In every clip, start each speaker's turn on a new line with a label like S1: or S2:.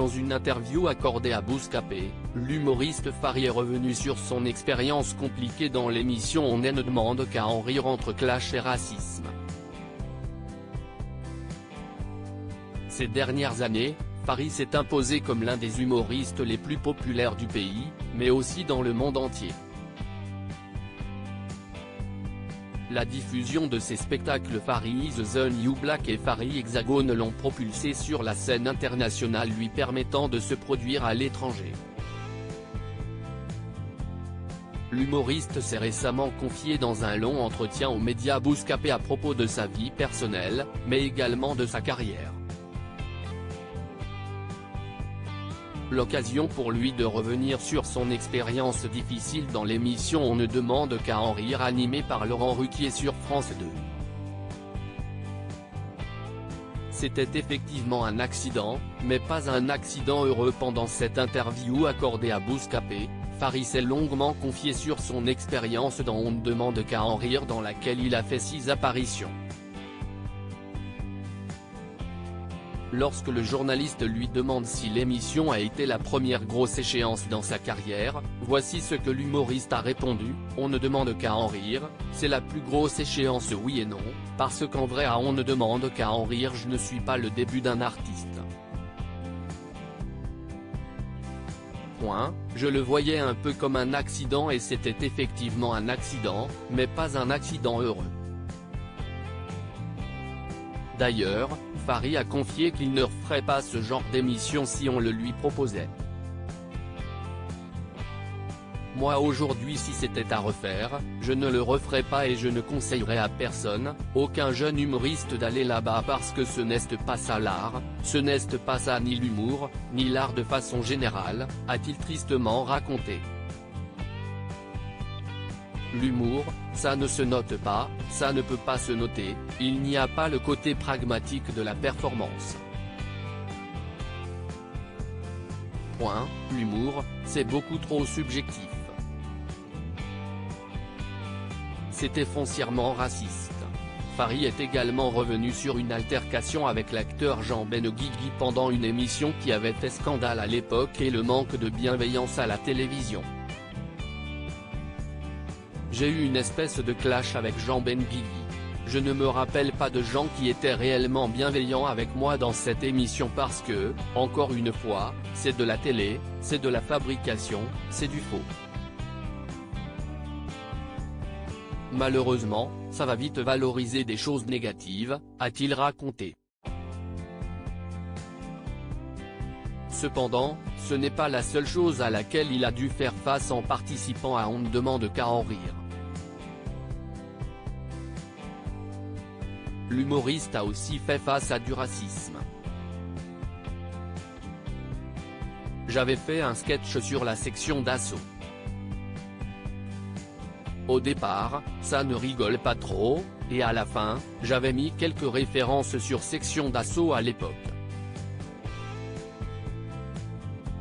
S1: Dans une interview accordée à Bouscapé, l'humoriste Fary est revenu sur son expérience compliquée dans l'émission On ne demande qu'à en rire entre clash et racisme. Ces dernières années, Fary s'est imposé comme l'un des humoristes les plus populaires du pays, mais aussi dans le monde entier. La diffusion de ses spectacles Fary is the New Black et Fary Hexagone l'ont propulsé sur la scène internationale, lui permettant de se produire à l'étranger. L'humoriste s'est récemment confié dans un long entretien aux médias Bouscapé à propos de sa vie personnelle, mais également de sa carrière. L'occasion pour lui de revenir sur son expérience difficile dans l'émission On ne demande qu'à en rire animée par Laurent Ruquier sur France 2. C'était effectivement un accident, mais pas un accident heureux. Pendant cette interview accordée à Bouscapé, Fary s'est longuement confié sur son expérience dans On ne demande qu'à en rire, dans laquelle il a fait 6 apparitions. Lorsque le journaliste lui demande si l'émission a été la première grosse échéance dans sa carrière, voici ce que l'humoriste a répondu: On ne demande qu'à en rire, c'est la plus grosse échéance, oui et non, parce qu'en vrai à On ne demande qu'à en rire je ne suis pas le début d'un artiste. Je le voyais un peu comme un accident et c'était effectivement un accident, mais pas un accident heureux. D'ailleurs, Fary a confié qu'il ne referait pas ce genre d'émission si on le lui proposait. Moi aujourd'hui, si c'était à refaire, je ne le referais pas et je ne conseillerais à personne, aucun jeune humoriste d'aller là-bas parce que ce n'est pas ça l'art, ce n'est pas ça ni l'humour, ni l'art de façon générale, a-t-il tristement raconté. L'humour, ça ne se note pas, ça ne peut pas se noter, il n'y a pas le côté pragmatique de la performance. L'humour, c'est beaucoup trop subjectif. C'était foncièrement raciste. Fary est également revenu sur une altercation avec l'acteur Jean Benguigui pendant une émission qui avait fait scandale à l'époque et le manque de bienveillance à la télévision. J'ai eu une espèce de clash avec Jean Benguigui. Je ne me rappelle pas de gens qui étaient réellement bienveillants avec moi dans cette émission parce que, encore une fois, c'est de la télé, c'est de la fabrication, c'est du faux. Malheureusement, ça va vite valoriser des choses négatives, a-t-il raconté. Cependant, ce n'est pas la seule chose à laquelle il a dû faire face en participant à On ne demande qu'à en rire. L'humoriste a aussi fait face à du racisme. J'avais fait un sketch sur la section d'assaut. Au départ, ça ne rigole pas trop, et à la fin, j'avais mis quelques références sur section d'assaut à l'époque.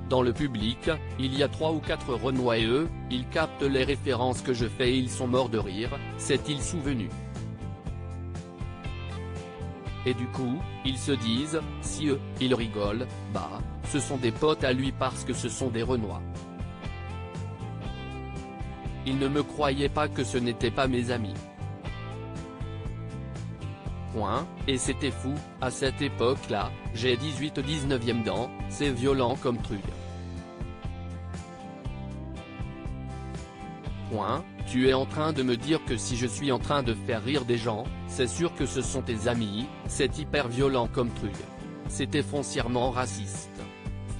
S1: Dans le public, il y a 3 ou 4 Renois et eux, ils captent les références que je fais et ils sont morts de rire, s'est-il souvenu. Et du coup, ils se disent, si eux, ils rigolent, bah, ce sont des potes à lui parce que ce sont des Renois. Ils ne me croyaient pas que ce n'étaient pas mes amis. Et c'était fou, à cette époque-là, j'ai 18-19e ans, c'est violent comme truc. Tu es en train de me dire que si je suis en train de faire rire des gens, c'est sûr que ce sont tes amis, c'est hyper violent comme truc. C'était foncièrement raciste.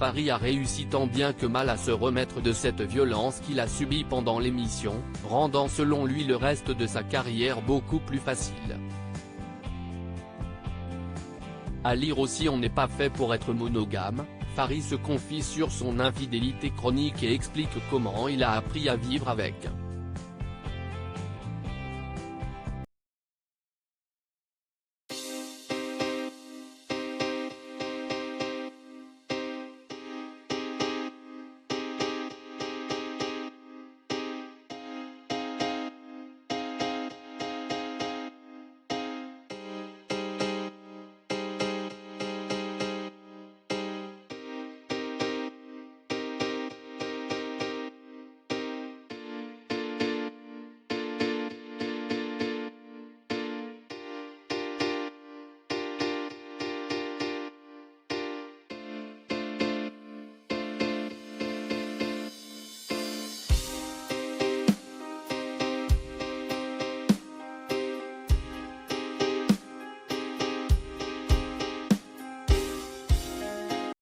S1: Fary a réussi tant bien que mal à se remettre de cette violence qu'il a subie pendant l'émission, rendant selon lui le reste de sa carrière beaucoup plus facile. À lire aussi On n'est pas fait pour être monogame, Fary se confie sur son infidélité chronique et explique comment il a appris à vivre avec.